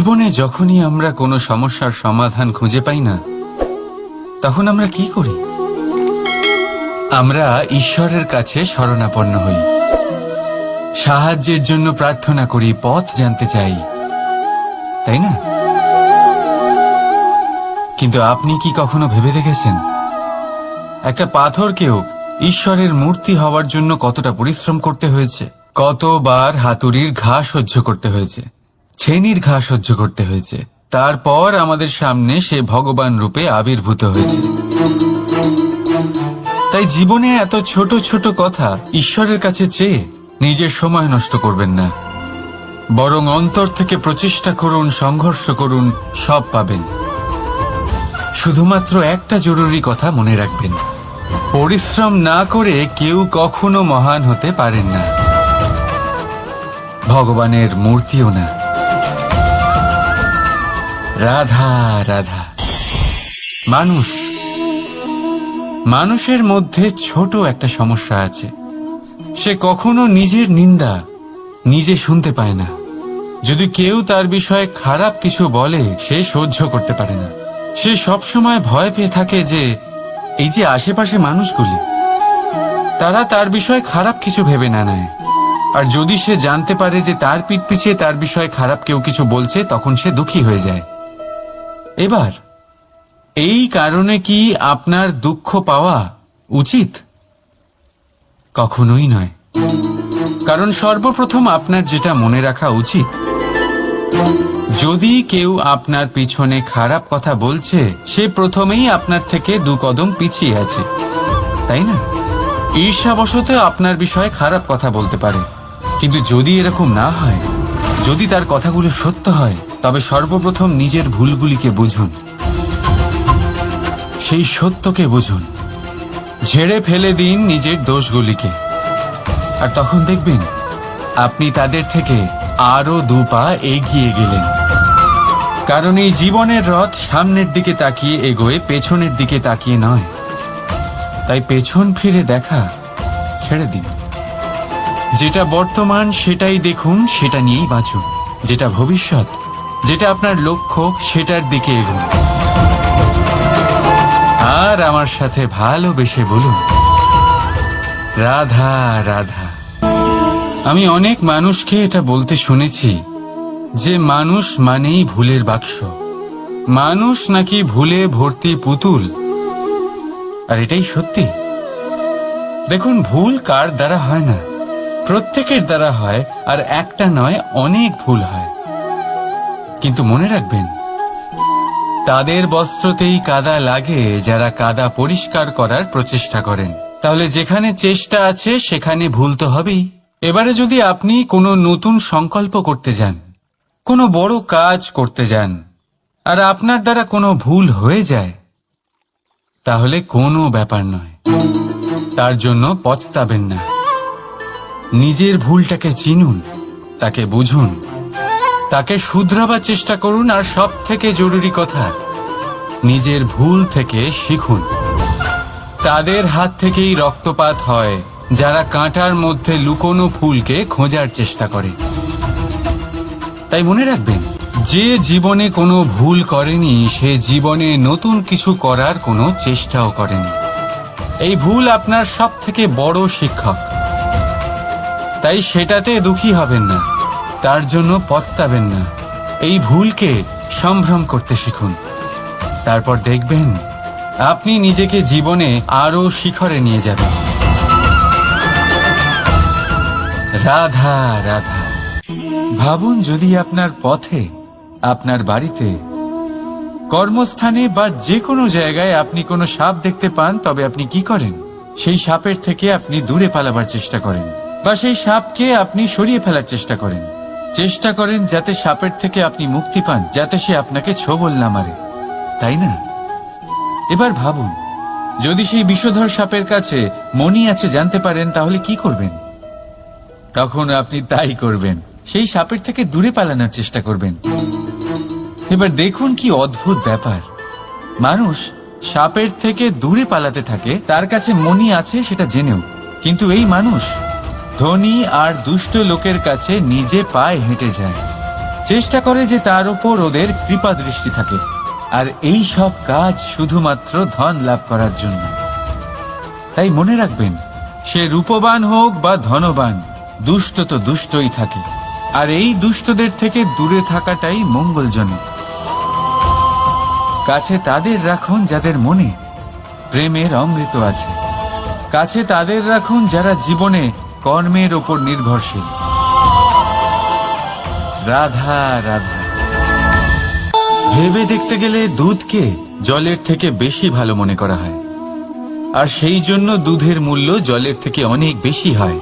জীবনে যখনই আমরা কোনো সমস্যার সমাধান খুঁজে পাই না, তখন আমরা কি করি? আমরা ঈশ্বরের কাছে শরণাপন্ন হই, সাহায্যের জন্য প্রার্থনা করি, পথ জানতে চাই, তাই না? কিন্তু আপনি কি কখনো ভেবে দেখেছেন একটা পাথরকেও ঈশ্বরের মূর্তি হওয়ার জন্য কতটা পরিশ্রম করতে হয়েছে? কতবার হাতুড়ির ঘা সহ্য করতে হয়েছে, ছেনির ঘা সহ্য করতে হয়েছে, তারপর আমাদের সামনে সে ভগবান রূপে আবির্ভূত হয়েছে। তাই জীবনে এত ছোট ছোট কথা ঈশ্বরের কাছে চেয়ে নিজের সময় নষ্ট করবেন না, বরং অন্তর থেকে প্রচেষ্টা করুন, সংঘর্ষ করুন, সব পাবেন। শুধুমাত্র একটা জরুরি কথা মনে রাখবেন, পরিশ্রম না করে কেউ কখনো মহান হতে পারেন না, ভগবানের মূর্তিও না। রাধা রাধা। মানুষের মধ্যে ছোট একটা সমস্যা আছে, সে কখনো নিজের নিন্দা নিজে শুনতে পায় না। যদি কেউ তার বিষয়ে খারাপ কিছু বলে, সে সহ্য করতে পারে না। সে সবসময় ভয় পেয়ে থাকে যে এই যে আশেপাশে মানুষগুলি, তারা তার বিষয়ে খারাপ কিছু ভেবে না নেয়। আর যদি সে জানতে পারে যে তার পিঠ পিছিয়ে তার বিষয়ে খারাপ কেউ কিছু বলছে, তখন সে দুঃখী হয়ে যায়। এবার এই কারণে কি আপনার দুঃখ পাওয়া উচিত? কখনোই নয়। কারণ সর্বপ্রথম আপনার যেটা মনে রাখা উচিত, যদি কেউ আপনার পিছনে খারাপ কথা বলছে, সে প্রথমেই আপনার থেকে 2 কদম পিছিয়ে আছে, তাই না? ঈর্ষাবশত আপনার বিষয়ে খারাপ কথা বলতে পারে, কিন্তু যদি এরকম না হয়, যদি তার কথাগুলো সত্য হয়, তবে সর্বপ্রথম নিজের ভুলগুলিকে বুঝুন, সেই সত্যকে বুঝুন, ঝেড়ে ফেলে দিন নিজের দোষগুলিকে। আর তখন দেখবেন আপনি তাদের থেকে আরো 2 পা এগিয়ে গেলেন। কারণ এই জীবনের রথ সামনের দিকে তাকিয়ে এগোয়, পেছনের দিকে তাকিয়ে নয়। তাই পেছন ফিরে দেখা ছেড়ে দিন। যেটা বর্তমান সেটাই দেখুন, সেটা নিয়েই বাঁচুন। যেটা ভবিষ্যৎ, যেটা আপনার লক্ষ্য, সেটার দিকে এগোন। আর আমার সাথে ভালোবেসে বলুন, রাধা রাধা। আমি অনেক মানুষকে এটা বলতে শুনেছি যে মানুষ মানেই ভুলের বাক্স, মানুষ নাকি ভুলে ভর্তি পুতুল। আর এটাই সত্যি। দেখুন, ভুল কার দ্বারা হয় না, প্রত্যেকের দ্বারা হয়। আর একটা নয়, অনেক ভুল হয়। কিন্তু মনে রাখবেন, তাদের বস্ত্রতেই কাদা লাগে যারা কাদা পরিষ্কার করার প্রচেষ্টা করেন। তাহলে যেখানে চেষ্টা আছে সেখানে ভুল তো হবেই। এবারে যদি আপনি কোনো নতুন সংকল্প করতে যান, কোনো বড় কাজ করতে যান, আর আপনার দ্বারা কোনো ভুল হয়ে যায়, তাহলে কোনো ব্যাপার নয়, তার জন্য পস্তাবেন না। নিজের ভুলটাকে চিনুন, তাকে বুঝুন, তাকে শুধরাবার চেষ্টা করুন। আর সব থেকে জরুরি কথা, নিজের ভুল থেকে শিখুন। তাদের হাত থেকেই রক্তপাত হয় যারা কাঁটার মধ্যে লুকোনো ফুলকে খোঁজার চেষ্টা করে। তাই মনে রাখবেন, যে জীবনে কোনো ভুল করেনি, সে জীবনে নতুন কিছু করার কোনো চেষ্টাও করেনি। এই ভুল আপনার সব থেকে বড় শিক্ষক। তাই সেটাতে দুঃখী হবেন না, তার জন্য পস্তাবেন না। এই ভুলকে সম্ভ্রম করতে শিখুন। তারপর দেখবেন আপনি নিজেকে জীবনে আরো শিখরে নিয়ে যাবেন। রাধা রাধা। ভাবুন, যদি আপনার পথে, আপনার বাড়িতে, কর্মস্থানে বা যে কোনো জায়গায় আপনি কোনো সাপ দেখতে পান, তবে আপনি কি করেন? সেই সাপের থেকে আপনি দূরে পালাবার চেষ্টা করেন, বা সেই সাপকে আপনি সরিয়ে ফেলার চেষ্টা করেন। চেষ্টা করেন যাতে সাপের থেকে আপনি মুক্তি পান, যাতে সে আপনাকে ছোবল না মারে, তাই না? এবার ভাবুন, যদি সেই বিষধর সাপের কাছে মণি আছে জানতে পারেন, তাহলে কি করবেন? তখন আপনি তাই করবেন, সেই সাপের থেকে দূরে পালানোর চেষ্টা করবেন। এবার দেখুন কি অদ্ভুত ব্যাপার, মানুষ সাপের থেকে দূরে পালাতে থাকে, তার কাছে মণি আছে সেটা জেনেও। কিন্তু এই মানুষ ধনী আর দুষ্ট লোকের কাছে নিজে পায়ে হেঁটে যায়, চেষ্টা করে যে তার উপর ওদের কৃপা দৃষ্টি থাকে, আর এই সব কাজ শুধুমাত্র ধন লাভ করার জন্য। তাই মনে রাখবেন, সে রূপবান হোক বা ধনবান, দুষ্ট তো দুষ্টই থাকে, আর এই দুষ্টদের থেকে দূরে থাকাটাই মঙ্গলজনক। কাছে তাদের রাখুন যাদের মনে প্রেমের অমৃত আছে। কাছে তাদের রাখুন যারা জীবনে কর্মের ওপর নির্ভরশীল। রাধা রাধা। ভেবে দেখতে গেলে দুধকে জলের থেকে বেশি ভালো মনে করা হয়, আর সেই জন্য দুধের মূল্য জলের থেকে অনেক বেশি হয়।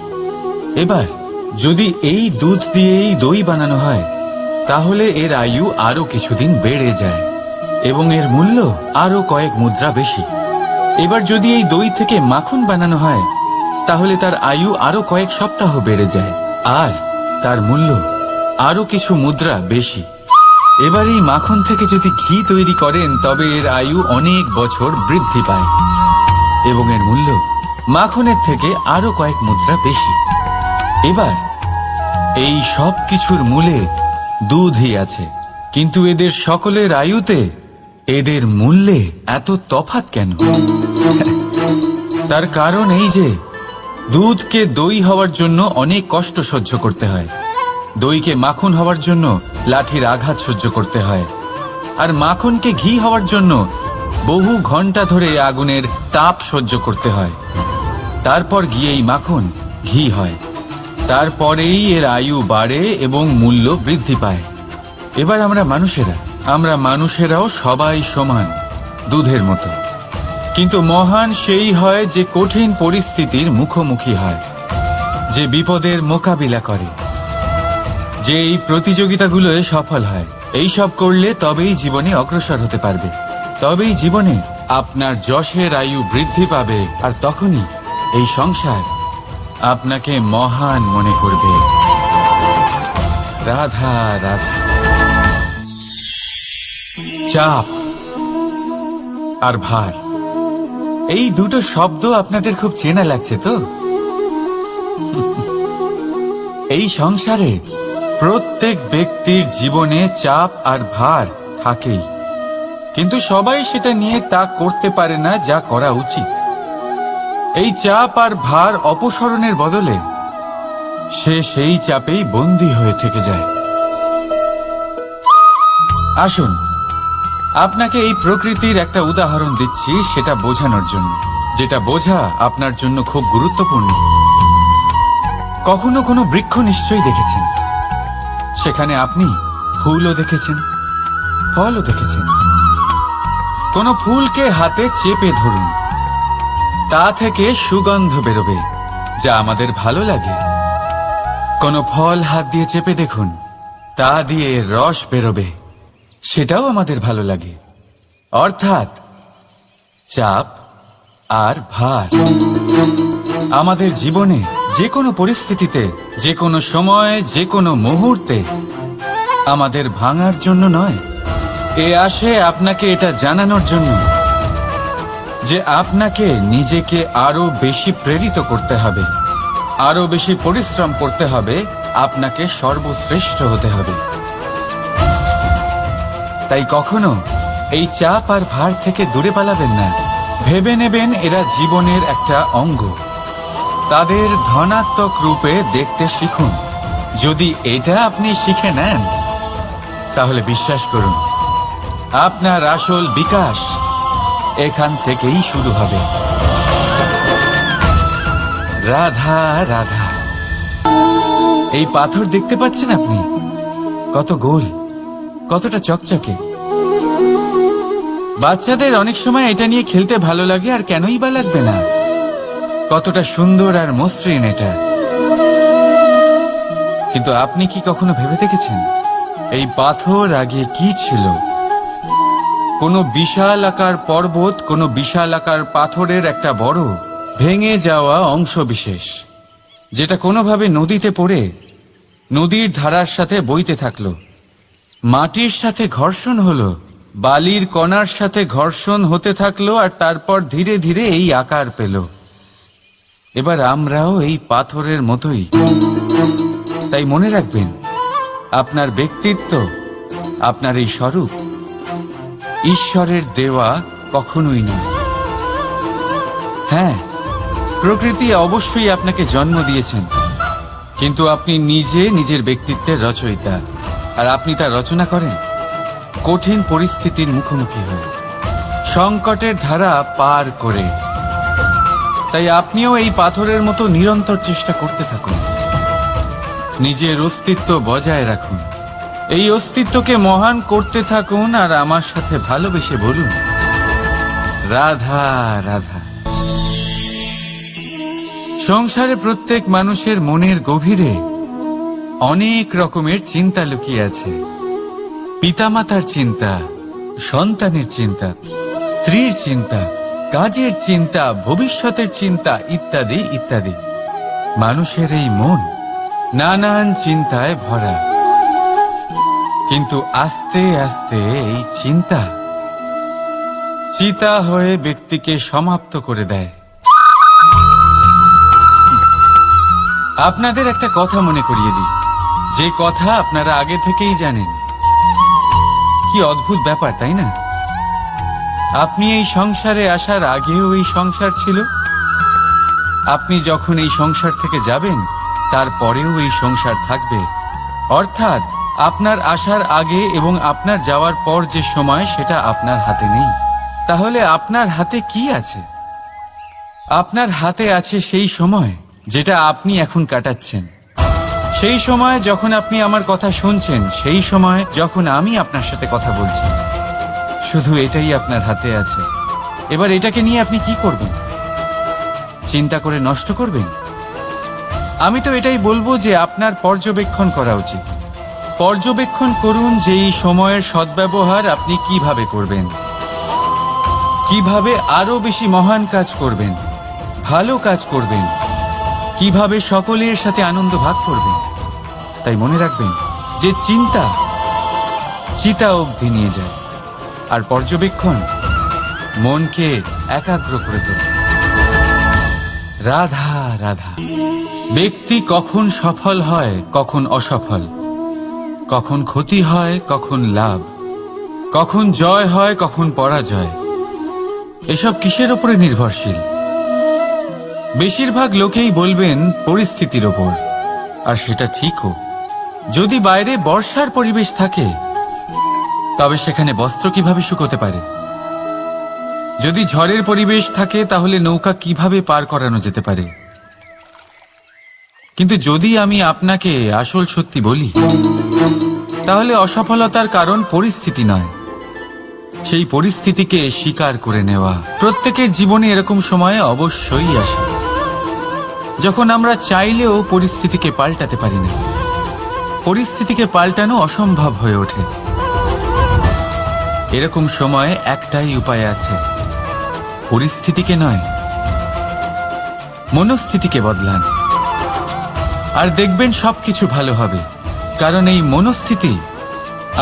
এবার যদি এই দুধ দিয়েই দই বানানো হয়, তাহলে এর আয়ু আরো কিছুদিন বেড়ে যায় এবং এর মূল্য আরো কয়েক মুদ্রা বেশি। এবার যদি এই দই থেকে মাখন বানানো হয়, তাহলে তার আয়ু আরো কয়েক সপ্তাহ বেড়ে যায়, আর তার মূল্য আরো কিছু মুদ্রা বেশি। এবার এই মাখন থেকে যদি ঘি তৈরি করেন, তবে এর আয়ু অনেক বছর বৃদ্ধি পায় এবং এর মূল্য মাখনের থেকে আরো কয়েক মুদ্রা বেশি। এবার এই সব কিছুর মূলে দুধই আছে, কিন্তু এদের সকলের আয়ুতে এদের মূল্যে এত তফাৎ কেন? তার কারণ এই যে দুধকে দই হওয়ার জন্য অনেক কষ্ট সহ্য করতে হয়, দইকে মাখন হওয়ার জন্য লাঠির আঘাত সহ্য করতে হয়, আর মাখনকে ঘি হওয়ার জন্য বহু ঘন্টা ধরে আগুনের তাপ সহ্য করতে হয়। তারপর গিয়েই মাখন ঘি হয়, তারপরেই এর আয়ু বাড়ে এবং মূল্য বৃদ্ধি পায়। এবার আমরা মানুষেরাও সবাই সমান, দুধের মতো, কিন্তু মহান সেই হয় যে কঠিন পরিস্থিতির মুখোমুখি হয়, যে বিপদের মোকাবিলা করে, যে এই প্রতিযোগিতাগুলোয় সফল হয়। এই সব করলে তবেই জীবনে অগ্রসর হতে পারবে, তবেই জীবনে আপনার যশের আয়ু বৃদ্ধি পাবে, আর তখনই এই সংসার আপনাকে মহান মনে করবে। রাধা রাধা। চাপ আর ভার, এই দুটো শব্দ আপনাদের খুব চেনা লাগছে তো? এই সংসারে প্রত্যেক ব্যক্তির জীবনে চাপ আর ভার থাকেই, কিন্তু সবাই সেটা নিয়ে তা করতে পারে না যা করা উচিত। এই চাপ আর ভার অপসারণের বদলে সে সেই চাপেই বন্দী হয়ে থেকে যায়। আসুন, আপনাকে এই প্রকৃতির একটা উদাহরণ দিচ্ছি, সেটা বোঝানোর জন্য, যেটা বোঝা আপনার জন্য খুব গুরুত্বপূর্ণ। কখনো কোনো বৃক্ষ নিশ্চয়ই দেখেছেন, সেখানে আপনি ফুলও দেখেছেন, ফলও দেখেছেন। কোনো ফুলকে হাতে চেপে ধরুন, তা থেকে সুগন্ধ বেরোবে যা আমাদের ভালো লাগে। কোনো ফল হাত দিয়ে চেপে দেখুন, তা দিয়ে রস বেরোবে, সেটাও আমাদের ভালো লাগে। অর্থাৎ চাপ আর ভার আমাদের জীবনে যে কোনো পরিস্থিতিতে, যে কোনো সময়, যে কোনো মুহূর্তে আমাদের ভাঙার জন্য নয়, এ আসে আপনাকে এটা জানানোর জন্য যে আপনাকে নিজেকে আরো বেশি প্রেরিত করতে হবে, আরো বেশি পরিশ্রম করতে হবে, আপনাকে সর্বশ্রেষ্ঠ হতে হবে। তাই কখনো এই চাপ আর ভার থেকে দূরে পালাবেন না। ভেবে নেবেন এরা জীবনের একটা অঙ্গ, তাদের ধনাত্মক রূপে দেখতে শিখুন। যদি এটা আপনি শিখে নেন, তাহলে বিশ্বাস করুন, আপনার আসল বিকাশ এখান থেকেই শুরু হবে। রাধা রাধা। এই পাথর দেখতে পাচ্ছেন আপনি? কত গোল, কতটা চকচকে। বাচ্চাদের অনেক সময় এটা নিয়ে খেলতে ভালো লাগে, আর কেনই বা লাগবে না? কতটা সুন্দর আর মসৃণ এটা। কিন্তু আপনি কি কখনো ভেবে দেখেছেন এই পাথর আগে কি ছিল? কোনো বিশাল আকার পর্বত, কোনো বিশাল আকার পাথরের একটা বড় ভেঙে যাওয়া অংশ বিশেষ, যেটা কোনোভাবে নদীতে পড়ে নদীর ধারার সাথে বইতে থাকলো, মাটির সাথে ঘর্ষণ হলো, বালির কণার সাথে ঘর্ষণ হতে থাকলো, আর তারপর ধীরে ধীরে এই আকার পেল। এবার আমরাও এই পাথরের মতোই। তাই মনে রাখবেন, আপনার ব্যক্তিত্ব, আপনার এই স্বরূপ ঈশ্বরের দেওয়া কখনোই নয়। হ্যাঁ, প্রকৃতি অবশ্যই আপনাকে জন্ম দিয়েছেন, কিন্তু আপনি নিজে নিজের ব্যক্তিত্বের রচয়িতা। আর আপনি তা রচনা করেন কঠিন পরিস্থিতির মুখোমুখি হয়ে, সংকটের ধারা পার করে। তাই আপনিও এই পাথরের মতো নিরন্তর চেষ্টা করতে থাকুন, নিজের অস্তিত্ব বজায় রাখুন, এই অস্তিত্বকে মহান করতে থাকুন। আর আমার সাথে ভালোবেসে বলুন, রাধা রাধা। সংসারে প্রত্যেক মানুষের মনের গভীরে অনেক রকমের চিন্তা লুকিয়ে আছে। পিতামাতার চিন্তা, সন্তানের চিন্তা, স্ত্রীর চিন্তা, কাজের চিন্তা, ভবিষ্যতের চিন্তা, ইত্যাদি ইত্যাদি। মানুষের এই মন নানান চিন্তায় ভরা, কিন্তু আস্তে আস্তে এই চিন্তা চিতা হয়ে ব্যক্তিকে সমাপ্ত করে দেয়। আপনাদের একটা কথা মনে করিয়ে দিই, যে কথা আপনারা আগে থেকেই জানেন। কি অদ্ভুত ব্যাপার, তাই না? আপনি এই সংসারে আসার আগেও এই সংসার ছিল, আপনি যখন এই সংসার থেকে যাবেন তারপরেও এই সংসার থাকবে। অর্থাৎ আপনার আসার আগে এবং আপনার যাওয়ার পর যে সময়, সেটা আপনার হাতে নেই। তাহলে আপনার হাতে কি আছে? আপনার হাতে আছে সেই সময় যেটা আপনি এখন কাটাচ্ছেন, সেই সময় যখন আপনি আমার কথা শুনছেন, সেই সময় যখন আমি আপনার সাথে কথা বলছি। শুধু এটাই আপনার হাতে আছে। এবার এটাকে নিয়ে আপনি কি করবেন? চিন্তা করে নষ্ট করবেন? আমি তো এটাই বলবো যে আপনার পর্যবেক্ষণ করা উচিত। পর্যবেক্ষণ করুন যে এই সময়ের সদ্ব্যবহার আপনি কিভাবে করবেন, কিভাবে আরো বেশি মহান কাজ করবেন, ভালো কাজ করবেন, কিভাবে সকলের সাথে আনন্দ ভাগ করবেন। তাই মনে রাখবেন যে চিন্তা চিতা অবধি নিয়ে যায়, আর পর্যবেক্ষণ মনকে একাগ্র করে তোলে। রাধা রাধা। ব্যক্তি কখন সফল হয়, কখন অসফল, কখন ক্ষতি হয়, কখন লাভ, কখন জয় হয়, কখন পরাজয়, এসব কিসের উপরে নির্ভরশীল? বেশিরভাগ লোকেই বলবেন পরিস্থিতির ওপর, আর সেটা ঠিকও। যদি বাইরে বর্ষার পরিবেশ থাকে, তবে সেখানে বস্ত্র কিভাবে শুকোতে পারে? যদি ঝড়ের পরিবেশ থাকে, তাহলে নৌকা কিভাবে পার করানো যেতে পারে? কিন্তু যদি আমি আপনাকে আসল সত্যি বলি, তাহলে অসফলতার কারণ পরিস্থিতি নয়, সেই পরিস্থিতিকে স্বীকার করে নেওয়া। প্রত্যেকের জীবনে এরকম সময় অবশ্যই আসে যখন আমরা চাইলেও পরিস্থিতিকে পাল্টাতে পারি না। পরিস্থিতিকে পাল্টানো অসম্ভব হয়ে ওঠে। এরকম সময়ে একটাই উপায় আছে, পরিস্থিতিকে নয়, মনস্থিতিকে বদলান, আর দেখবেন সবকিছু ভালো হবে। কারণ এই মনস্থিতি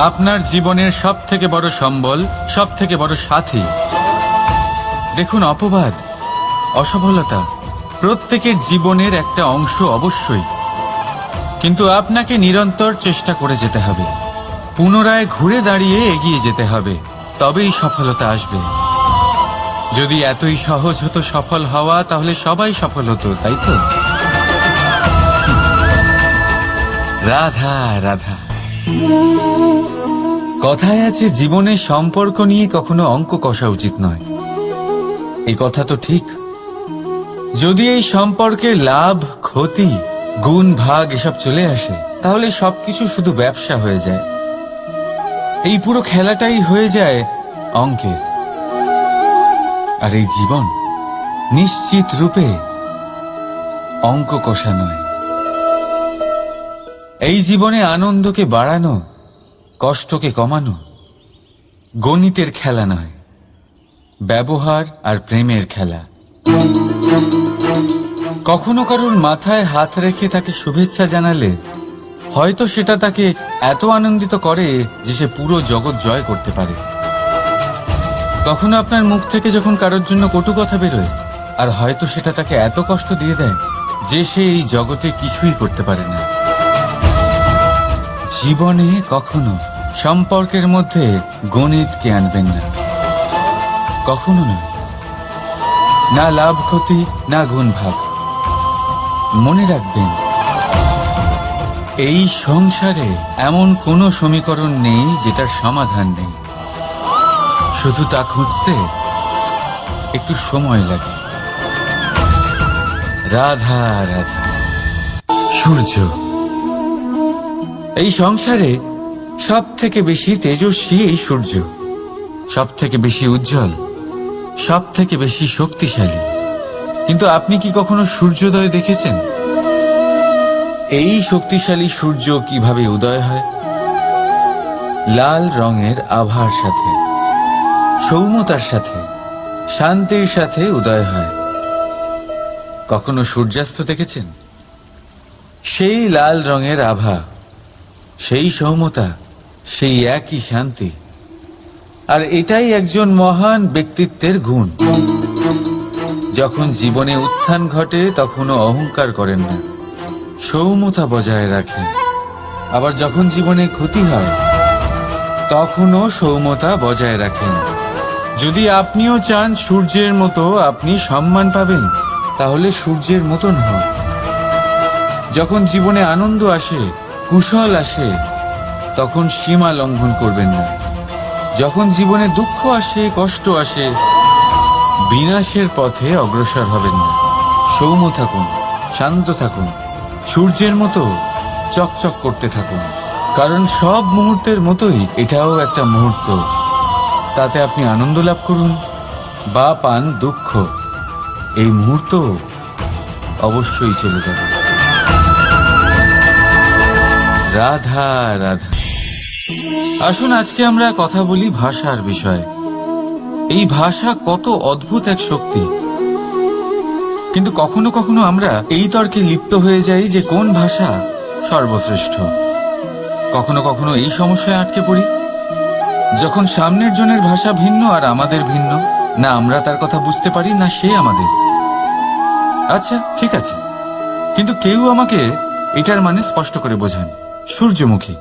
আপনার জীবনের সব থেকে বড় সম্বল, সব থেকে বড় সাথী। দেখুন, অপবাদ, অসফলতা প্রত্যেকের জীবনের একটা অংশ অবশ্যই, কিন্তু আপনাকে নিরন্তর চেষ্টা করে যেতে হবে, পুনরায় ঘুরে দাঁড়িয়ে এগিয়ে যেতে হবে, তবেই সফলতা আসবে। যদি এতই সহজ হতো সফল হওয়া, তাহলে সবাই সফল হতো, তাই তো? রাধা রাধা। কথায় আছে, জীবনে সম্পর্ক নিয়ে কখনো অঙ্ক কষা উচিত নয়। এই কথা তো ঠিক। যদি এই সম্পর্কে লাভ, ক্ষতি, গুণ, ভাগ এসব চলে আসে, তাহলে সবকিছু শুধু ব্যবসা হয়ে যায়। এই পুরো খেলাটাই হয়ে যায় অঙ্কের। আর এই জীবন নিশ্চিত রূপে অঙ্ক কষা নয়। এই জীবনে আনন্দকে বাড়ানো, কষ্টকে কমানো গণিতের খেলা নয়, ব্যবহার আর প্রেমের খেলা। কখনো কারোর মাথায় হাত রেখে তাকে শুভেচ্ছা জানালে হয়তো সেটা তাকে এত আনন্দিত করে যে সে পুরো জগৎ জয় করতে পারে। কখনো আপনার মুখ থেকে যখন কারোর জন্য কটু কথা বেরোয়, আর হয়তো সেটা তাকে এত কষ্ট দিয়ে দেয় যে সে এই জগতে কিছুই করতে পারে না। জীবনে কখনো সম্পর্কের মধ্যে গণিতকে আনবেন না, কখনো না। না লাভ ক্ষতি, না গুণ ভাগ। মনে রাখবেন, এই সংসারে এমন কোনো সমীকরণ নেই যেটার সমাধান নেই। শুধু তা খুঁজতে একটু সময় লাগে। রাধা রাধা। সূর্য এই সংসারে সব থেকে বেশি তেজস্বী এই সূর্য, সব থেকে বেশি উজ্জ্বল, সব থেকে বেশি শক্তিশালী। কিন্তু আপনি কি কখনো সূর্যোদয় দেখেছেন? এই শক্তিশালী সূর্য কিভাবে উদয় হয়? লাল রঙের আভার সাথে, সৌম্যতার সাথে, শান্তির সাথে উদয় হয়। কখনো সূর্যাস্ত দেখেছেন? সেই লাল রঙের আভা, সেই সৌম্যতা, সেই একই শান্তি। আর এটাই একজন মহান ব্যক্তিত্বের গুণ। যখন জীবনে উত্থান ঘটে তখনও অহংকার করেন না, সৌম্যতা বজায় রাখেন। আবার যখন জীবনে ক্ষতি হয় তখনও সৌম্যতা বজায় রাখেন। যদি আপনিও চান সূর্যের মতো আপনি সম্মান পাবেন, তাহলে সূর্যের মতন হন। যখন জীবনে আনন্দ আসে, কুশল আসে, তখন সীমা লঙ্ঘন করবেন না। যখন জীবনে দুঃখ আসে, কষ্ট আসে, বিনাশের পথে অগ্রসর হবেন না। সৌম্য থাকুন, শান্ত থাকুন, সূর্যের মতো চকচক করতে থাকুন। কারণ সব মুহূর্তের মতোই এটাও একটা মুহূর্ত। তাতে আপনি আনন্দ লাভ করুন বা পান দুঃখ, এই মুহূর্ত অবশ্যই চলে যাবে। রাধা রাধা। আসুন আজকে আমরা কথা বলি ভাষার বিষয়ে। এই ভাষা কত অদ্ভুত এক শক্তি। কিন্তু কখনো কখনো আমরা এই তর্কে লিপ্ত হয়ে যাই যে কোন ভাষা সর্বশ্রেষ্ঠ। কখনো কখনো এই সমস্যায় আটকে পড়ি, যখন সামনের জনের ভাষা ভিন্ন আর আমাদের ভিন্ন, না আমরা তার কথা বুঝতে পারি না সে আমাদের। আচ্ছা ঠিক আছে, কিন্তু কেউ আমাকে এটার মানে স্পষ্ট করে বোঝান। সূর্যমুখী,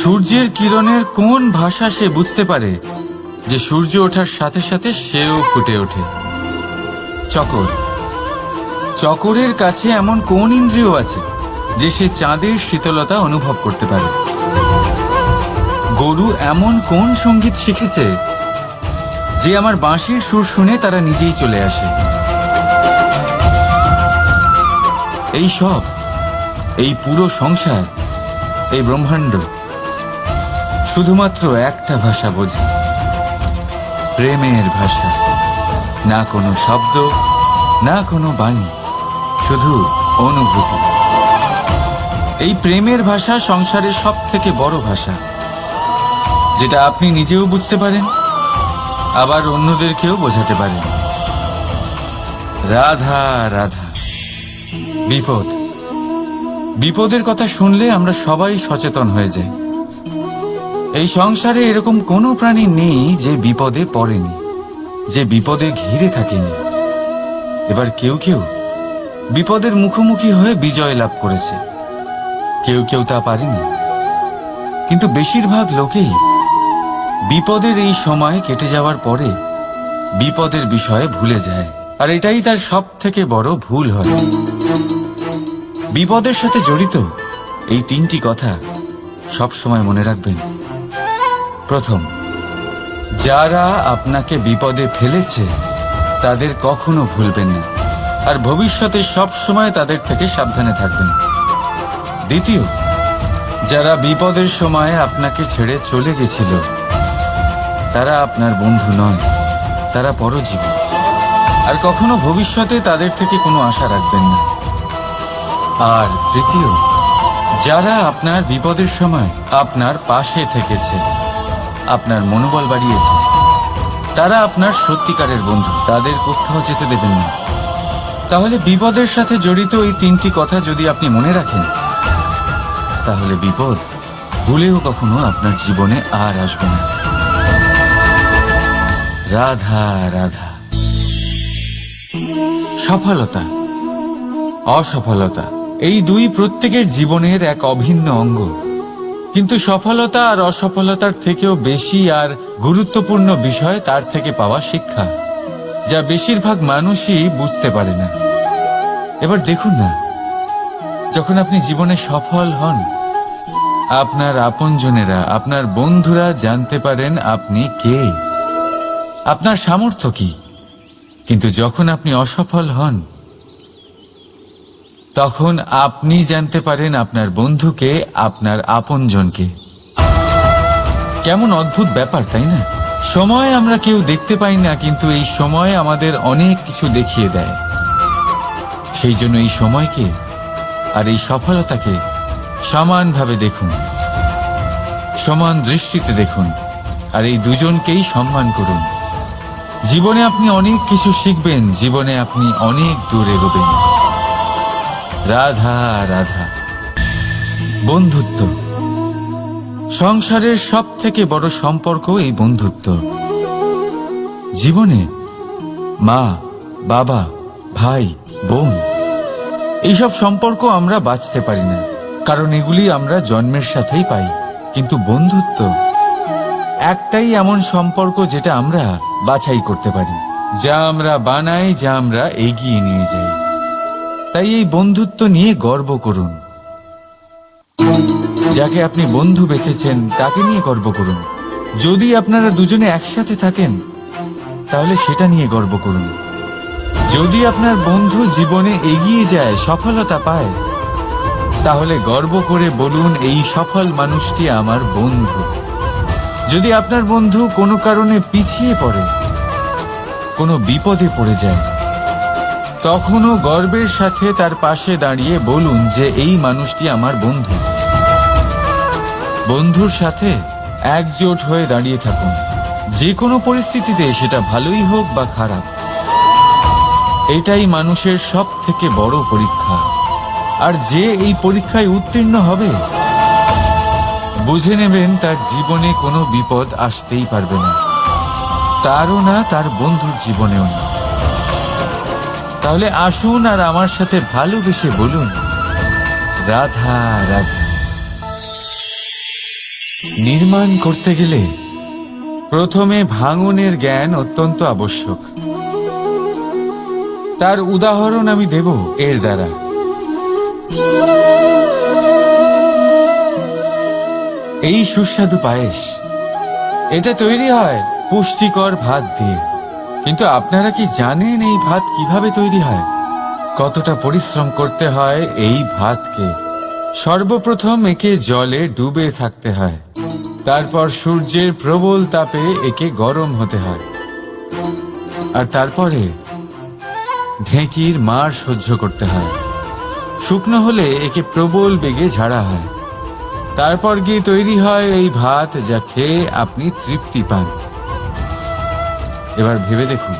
সূর্যের কিরণের কোন ভাষা সে বুঝতে পারে যে সূর্য ওঠার সাথে সাথে সেও ফুটে ওঠে? চকর, চকরের কাছে এমন কোন ইন্দ্রিয় আছে যে সে চাঁদের শীতলতা অনুভব করতে পারে? গরু এমন কোন সঙ্গীত শিখেছে যে আমার বাঁশির সুর শুনে তারা নিজেই চলে আসে? এই সব, এই পুরো সংসার, এই ব্রহ্মাণ্ড শুধুমাত্র একটা ভাষা বোঝে, প্রেমের ভাষা। না কোনো শব্দ, না কোনো বাণী, শুধু অনুভূতি। এই প্রেমের ভাষা সংসারের সব থেকে বড় ভাষা, যেটা আপনি নিজেও বুঝতে পারেন, আবার অন্যদেরকেও বোঝাতে পারেন। রাধা রাধা। বিপদ, বিপদের কথা শুনলে আমরা সবাই সচেতন হয়ে যাই। এই সংসারে এরকম কোনো প্রাণী নেই যে বিপদে পড়েনি, যে বিপদে ঘিরে থাকেনি। এবার কেউ কেউ বিপদের মুখোমুখি হয়ে বিজয় লাভ করেছে, কেউ কেউ তা পারেনি। কিন্তু বেশিরভাগ লোকেই বিপদের এই সময় কেটে যাওয়ার পরে বিপদের বিষয়ে ভুলে যায়, আর এটাই তার সব থেকে বড় ভুল হয়। বিপদের সাথে জড়িত এই তিনটি কথা সব সময় মনে রাখবেন। প্রথম, যারা আপনাকে বিপদে ফেলেছে তাদের কখনো ভুলবেন না, আর ভবিষ্যতে সব সময় তাদের থেকে সাবধানে থাকবেন। দ্বিতীয়, যারা বিপদের সময় আপনাকে ছেড়ে চলে গেছিল তারা আপনার বন্ধু নয়, তারা পরজীবী, আর কখনো ভবিষ্যতে তাদের থেকে কোনো আশা রাখবেন না। আর তৃতীয়, যারা আপনার বিপদের সময় আপনার পাশে থেকেছে, আপনার মনোবল বাড়িয়েছে, তারা আপনার সত্যিকারের বন্ধু, তাদের কোথাও যেতে দেবেন না। তাহলে বিপদের সাথে জড়িত এই তিনটি কথা যদি আপনি মনে রাখেন, তাহলে বিপদ ভুলেও কখনো আপনার জীবনে আর আসবে না। রাধা রাধা। সফলতা, অসফলতা, এই দুই প্রত্যেকের জীবনের এক অভিন্ন অঙ্গ। কিন্তু সফলতা আর অসফলতার থেকেও বেশি আর গুরুত্বপূর্ণ বিষয় তার থেকে পাওয়া শিক্ষা, যা বেশিরভাগ মানুষই বুঝতে পারে না। এবার দেখুন না, যখন আপনি জীবনে সফল হন, আপনার আপনজনেরা, আপনার বন্ধুরা জানতে পারেন আপনি কে, আপনার সামর্থ্য কি। কিন্তু যখন আপনি অসফল হন, তখন আপনি জানতে পারেন আপনার বন্ধুকে, আপনার আপনজনকে। কেমন অদ্ভুত ব্যাপার, তাই না? সময় আমরা কেউ দেখতে পাই না, কিন্তু এই সময় আমাদের অনেক কিছু দেখিয়ে দেয়। সেই জন্য এই সময়কে আর এই সফলতাকে সমানভাবে দেখুন, সমান দৃষ্টিতে দেখুন, আর এই দুজনকেই সম্মান করুন। জীবনে আপনি অনেক কিছু শিখবেন, জীবনে আপনি অনেক দূর এগোবেন। রাধা রাধা। বন্ধুত্ব সংসারের সব থেকে বড় সম্পর্ক এই বন্ধুত্ব। জীবনে মা, বাবা, ভাই, বোন, এইসব সম্পর্ক আমরা বাঁচতে পারি না, কারণ এগুলি আমরা জন্মের সাথেই পাই। কিন্তু বন্ধুত্ব একটাই এমন সম্পর্ক যেটা আমরা বাছাই করতে পারি, যা আমরা বানাই, যা আমরা এগিয়ে নিয়ে যাই। তাই এই বন্ধুত্ব নিয়ে গর্ব করুন। যাকে আপনি বন্ধু বেছেছেন তাকে নিয়ে গর্ব করুন। যদি আপনারা দুজনে একসাথে থাকেন, তাহলে সেটা নিয়ে গর্ব করুন। যদি আপনার বন্ধু জীবনে এগিয়ে যায়, সফলতা পায়, তাহলে গর্ব করে বলুন, এই সফল মানুষটি আমার বন্ধু। যদি আপনার বন্ধু কোনো কারণে পিছিয়ে পড়ে, কোনো বিপদে পড়ে যায়, তখনও গর্বের সাথে তার পাশে দাঁড়িয়ে বলুন যে এই মানুষটি আমার বন্ধু। বন্ধুর সাথে একজোট হয়ে দাঁড়িয়ে থাকুন, যে কোনো পরিস্থিতিতে, সেটা ভালোই হোক বা খারাপ। এটাই মানুষের সব থেকে বড় পরীক্ষা। আর যে এই পরীক্ষায় উত্তীর্ণ হবে, বুঝে নেবেন তার জীবনে কোনো বিপদ আসতেই পারবে না, তারও না, তার বন্ধুর জীবনেও না। তাহলে আসুন আর আমার সাথে ভালোবেসে বলুন, রাধা রাধা। নির্মাণ করতে গেলে প্রথমে ভাঙনের জ্ঞান অত্যন্ত আবশ্যক। তার উদাহরণ আমি দেব এর দ্বারা। এই সুস্বাদু পায়েস, এটা তৈরি হয় পুষ্টিকর ভাত দিয়ে। কিন্তু আপনারা কি জানেন এই ভাত কিভাবে তৈরি হয়? কতটা পরিশ্রম করতে হয় এই ভাতকে? সর্বপ্রথম একে জলে ডুবে থাকতে হয়, তারপর সূর্যের প্রবল তাপে একে গরম হতে হয়, আর তারপরে ঢেঁকির মার সহ্য করতে হয়। শুকনো হলে একে প্রবল বেগে ঝাড়া হয়, তারপর গিয়ে তৈরি হয় এই ভাত, যা খেয়ে আপনি তৃপ্তি পান। এবার ভেবে দেখুন,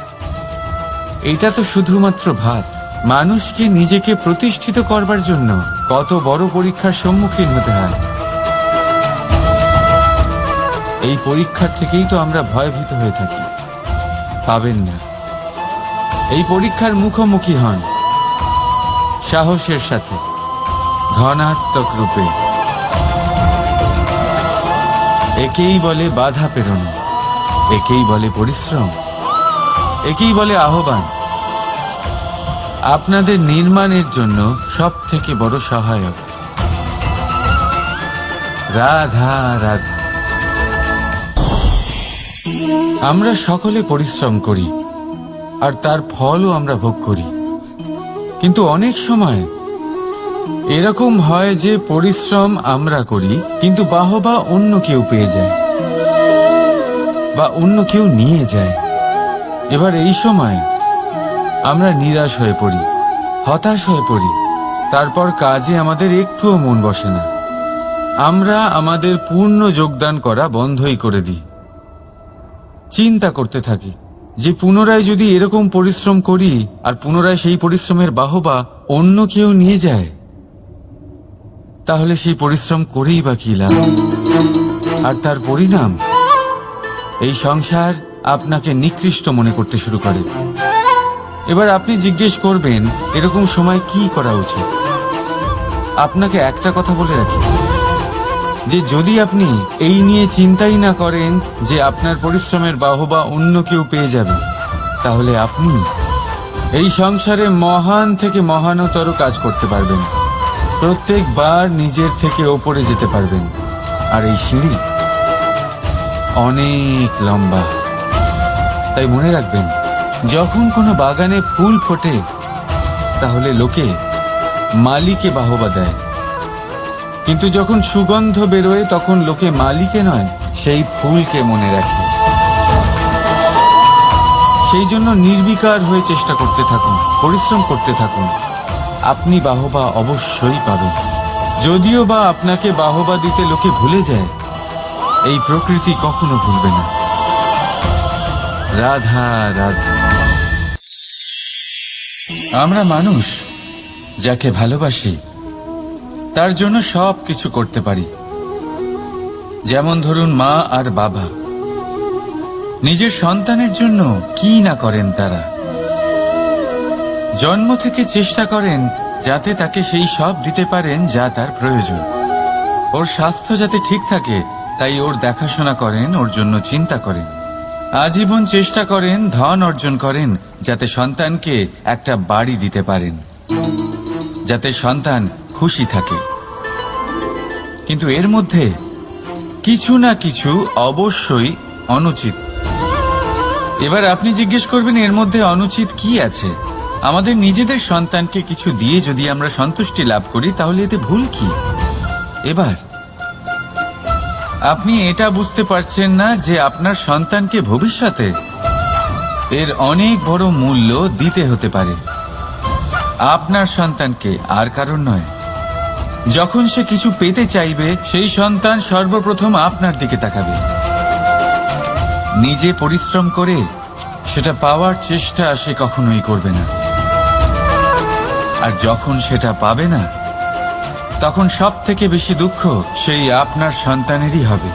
এটা তো শুধুমাত্র ভাত। মানুষকে নিজেকে প্রতিষ্ঠিত করবার জন্য কত বড় পরীক্ষার সম্মুখীন হতে হয়। এই পরীক্ষার থেকেই তো আমরা ভয়ভীত হয়ে থাকি। পাবেন না। এই পরীক্ষার মুখোমুখি হন সাহসের সাথে, ধনাত্মক রূপে। একেই বলে বাধা পেরোনো, একেই বলে পরিশ্রম, একেই বলে আহ্বান। আপনাদের নির্মাণের জন্য সব থেকে বড় সহায়ক। রাধা রাধা। আমরা সকলে পরিশ্রম করি, আর তার ফলও আমরা ভোগ করি। কিন্তু অনেক সময় এরকম হয় যে পরিশ্রম আমরা করি, কিন্তু বাহবা অন্য কেউ পেয়ে যায় বা অন্য কেউ নিয়ে যায়। এবার এই সময় আমরা নিরাশ হয়ে পড়ি, হতাশ হয়ে পড়ি। তারপর কাজে আমাদের একটুও মন বসে না। আমরা আমাদের পূর্ণ যোগদান করা বন্ধই করে দিই। চিন্তা করতে থাকি যে পুনরায় যদি এরকম পরিশ্রম করি, আর পুনরায় সেই পরিশ্রমের বাহবা অন্য কেউ নিয়ে যায়, তাহলে সেই পরিশ্রম করেই বা কি লাভ? আর তার পরিণাম, এই সংসার আপনাকে নিকৃষ্ট মনে করতে শুরু করে। এবার আপনি জিজ্ঞেস করবেন, এরকম সময় কি করা উচিত? আপনাকে একটা কথা বলে রাখি, যে যদি আপনি এই নিয়ে চিন্তাই না করেন যে আপনার পরিশ্রমের বাহবা অন্য কেউ পেয়ে যাবে, তাহলে আপনি এই সংসারে মহান থেকে মহানতর কাজ করতে পারবেন, প্রত্যেকবার নিজের থেকে ওপরে যেতে পারবেন। আর এই সিঁড়ি অনেক লম্বা। তাই মনে রাখবেন, যখন কোনো বাগানে ফুল ফোটে তাহলে লোকে মালিকে বাহবা দেয়, কিন্তু যখন সুগন্ধ বেরোয় তখন লোকে মালিকে নয়, সেই ফুলকে মনে রাখে। সেই জন্য নির্বিকার হয়ে চেষ্টা করতে থাকুন, পরিশ্রম করতে থাকুন, আপনি বাহবা অবশ্যই পাবেন। যদিও বা আপনাকে বাহবা দিতে লোকে ভুলে যায়, এই প্রকৃতি কখনো ভুলবে না। রাধা রাধা। আমরা মানুষ যাকে ভালোবাসি তার জন্য সব কিছু করতে পারি। যেমন ধরুন, মা আর বাবা নিজের সন্তানের জন্য কি না করেন। তারা জন্ম থেকে চেষ্টা করেন যাতে তাকে সেই সব দিতে পারেন যা তার প্রয়োজন। ওর স্বাস্থ্য যাতে ঠিক থাকে তাই ওর দেখাশোনা করেন, ওর জন্য চিন্তা করেন। আজীবন চেষ্টা করেন, ধন অর্জন করেন যাতে সন্তানকে একটা বাড়ি দিতে পারেন, যাতে সন্তান খুশি থাকে। কিন্তু এর মধ্যে কিছু না কিছু অবশ্যই অনুচিত। এবার আপনি জিজ্ঞেস করবেন, এর মধ্যে অনুচিত কি আছে? আমাদের নিজেদের সন্তানকে কিছু দিয়ে যদি আমরা সন্তুষ্টি লাভ করি তাহলে এতে ভুল কি? এবার আপনি এটা বুঝতে পারছেন না যে আপনার সন্তানকে ভবিষ্যতে এর অনেক বড় মূল্য দিতে হতে পারে। আপনার সন্তানকে, আর কারণ নয়। যখন সে কিছু পেতে চাইবে সেই সন্তান সর্বপ্রথম আপনার দিকে তাকাবে। নিজে পরিশ্রম করে সেটা পাওয়ার চেষ্টা সে কখনোই করবে না। আর যখন সেটা পাবে না তখন সব থেকে বেশি দুঃখ সেই আপনার সন্তানেরই হবে।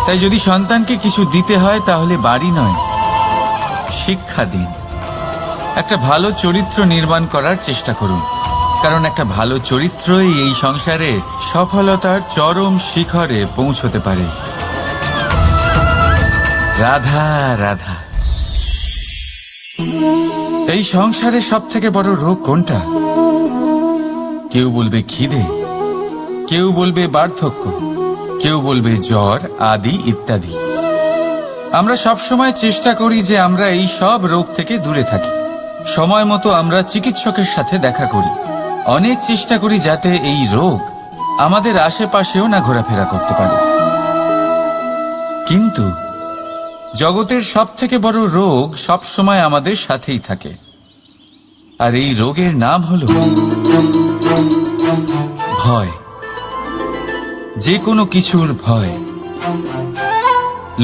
তাই যদি সন্তানকে কিছু দিতে হয় তাহলে বাড়ি নয়, শিক্ষা দিন। একটা ভালো চরিত্র নির্মাণ করার চেষ্টা করুন, কারণ একটা ভালো চরিত্রই এই সংসারে সফলতার চরম শিখরে পৌঁছতে পারে। রাধা রাধা। এই সংসারে সব থেকে বড় রোগ কোনটা? কেউ বলবে খিদে, কেউ বলবে বার্ধক্য, কেউ বলবে জ্বর আদি ইত্যাদি। আমরা সব সময় চেষ্টা করি যে আমরা এই সব রোগ থেকে দূরে থাকি। সময় মতো আমরা চিকিৎসকের সাথে দেখা করি। অনেক চেষ্টা করি যাতে এই রোগ আমাদের আশেপাশেও না ঘোরাফেরা করতে পারে। কিন্তু জগতের সব থেকে বড় রোগ সব সময় আমাদের সাথেই থাকে, আর এই রোগের নাম হলো ভয়। যে কোনো কিছুর ভয়।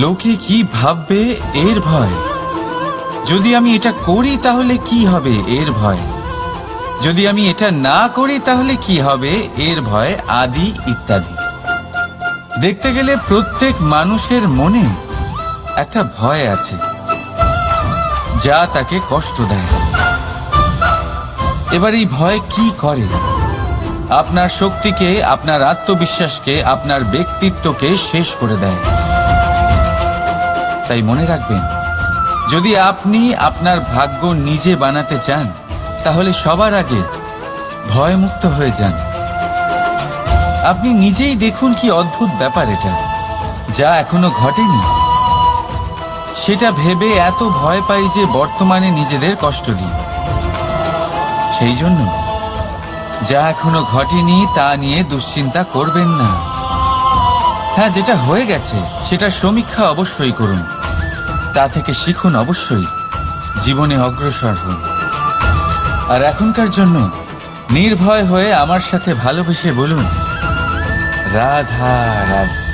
লোকে কি ভাববে এর ভয়। যদি আমি এটা করি তাহলে কি হবে এর ভয়। যদি আমি এটা না করি তাহলে কি হবে এর ভয় আদি ইত্যাদি। দেখতে গেলে প্রত্যেক মানুষের মনে একটা ভয় আছে যা তাকে কষ্ট দেয়। এবার এই ভয় কি করে? আপনার শক্তিকে, আপনার আত্মবিশ্বাসকে, আপনার ব্যক্তিত্বকে শেষ করে দেয়। তাই মনে রাখবেন, যদি আপনি আপনার ভাগ্য নিজে বানাতে চান তাহলে সবার আগে ভয়মুক্ত হয়ে যান। আপনি নিজেই দেখুন কি অদ্ভুত ব্যাপার এটা, যা এখনো ঘটেনি সেটা ভেবে এত ভয় পাই যে বর্তমানে নিজেদের কষ্ট দিই। সেই জন্য যা এখনো ঘটেনি তা নিয়ে দুশ্চিন্তা করবেন না। হ্যাঁ, যেটা হয়ে গেছে সেটা সমীক্ষা অবশ্যই করুন, তা থেকে শিখুন, অবশ্যই জীবনে অগ্রসর হন। আর এখনকার জন্য নির্ভয় হয়ে আমার সাথে ভালোবেসে বলুন, রাধা রাধা।